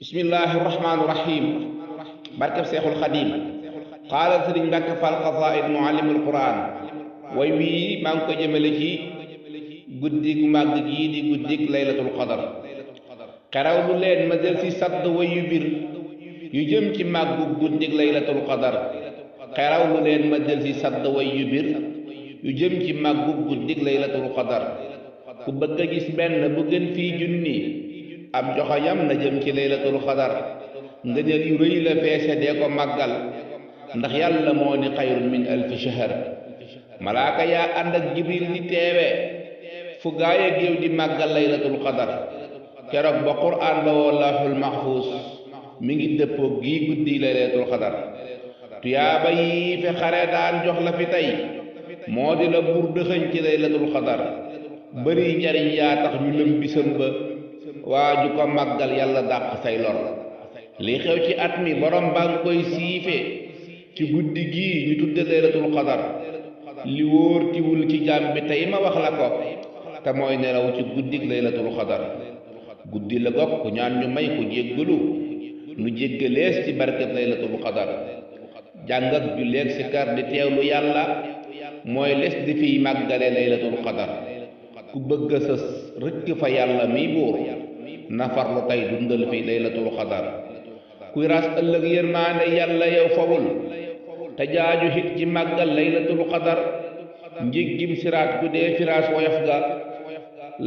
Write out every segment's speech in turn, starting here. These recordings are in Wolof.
bismillahi rahmaani rahim barkeb seexul xadim qaala sëriñ Mbàkke Fall qasaid muallimul quran way wii maa ngi ko jëmale ci guddig màgg gii di guddig laylatul qadar xeraw lu leen ma del si sadd way yu bir yu jëm ci màggu guddig laylatul qadar xeraw lu leen ma del si sadd way yu bir yu jëm ci màggu guddig laylatul qadar ku bëgg a gis benn bu gën fii junni am joxoñam na jëm ci laylatul qadar ngëneel yu rëy la feese dee ko màggal ndax yàlla moo ni xayrun min alfi shahr malaaka yaa ànd ak jibril di teewe fu gaaya géew di màggal laylatul qadar keroog ba quraan ba woo lawhul mahfuus mi ngi dëppoog gii guddi laylatul qadar tuyaaba yi fi xare daan jox la fi tey moo di la buur dëxëñ ci laylatul qadar bëri njariñ yaa tax ñu lëm bisam ba waa ju ko màggal yàlla dàq say lor li xew ci at mi borom baa ngi koy siife ci guddi gii ñu tudde laylatul qadar li wóor tiwul ci jaam bi tey ma wax la ko te mooy nelaw ci guddig laylatul qadar guddi la gog ku ñaan ñu may ku jéggalu nu jéggalees ci barket laylatul qadar jàng ak julleeg si kar di teewlu yàlla mooy les di fiy màggale laylatul qadar ku bëgg a sës rëkk fa yàlla mi buur nafarlu tey dundal fi laylatul qadar kuy ras ëllëg yërmaande yàlla yow fawul te jaaju hit ci màggal laylatul qadar njéggim siraat ku dee firaas woyof ga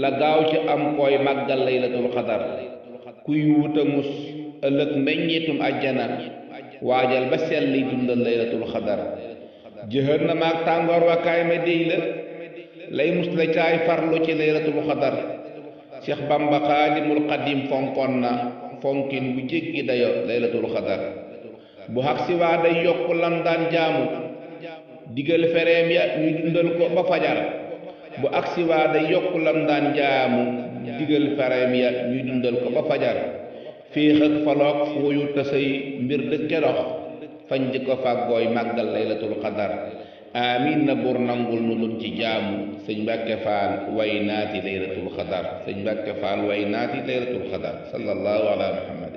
la gaaw ci am koy màggal laylatul qadar kuy wuta mus ëllëg meññeetum àjjana waajal ba selli dundal laylatul qadar jëhër na maag tàngoor wa kaay ma déy la lay mus la caay farlu ci laylatul qadar Cheikh Bamba xaadimul qadim fonkoon na fonkin bu jéggi dayo laylatul qadar bu xaq si waa day yokk lam daan jaamu digal fereem ya ñuy dundal ko ba fajar bu ak si waa day yokk lam daan jaamu digal fereem ya ñuy dundal ko ba fajar féex ak faloog fooyu tasay mbir dëkke dox fañ di ko fàggooy màggal laylatul qadar amin na buur nangul nu lun ci jaamu sëñ Mbàkke Faal way naati laylatul qadar sëñ Mbàkke Faal way naati laylatul qadar sallallahu ala muhammad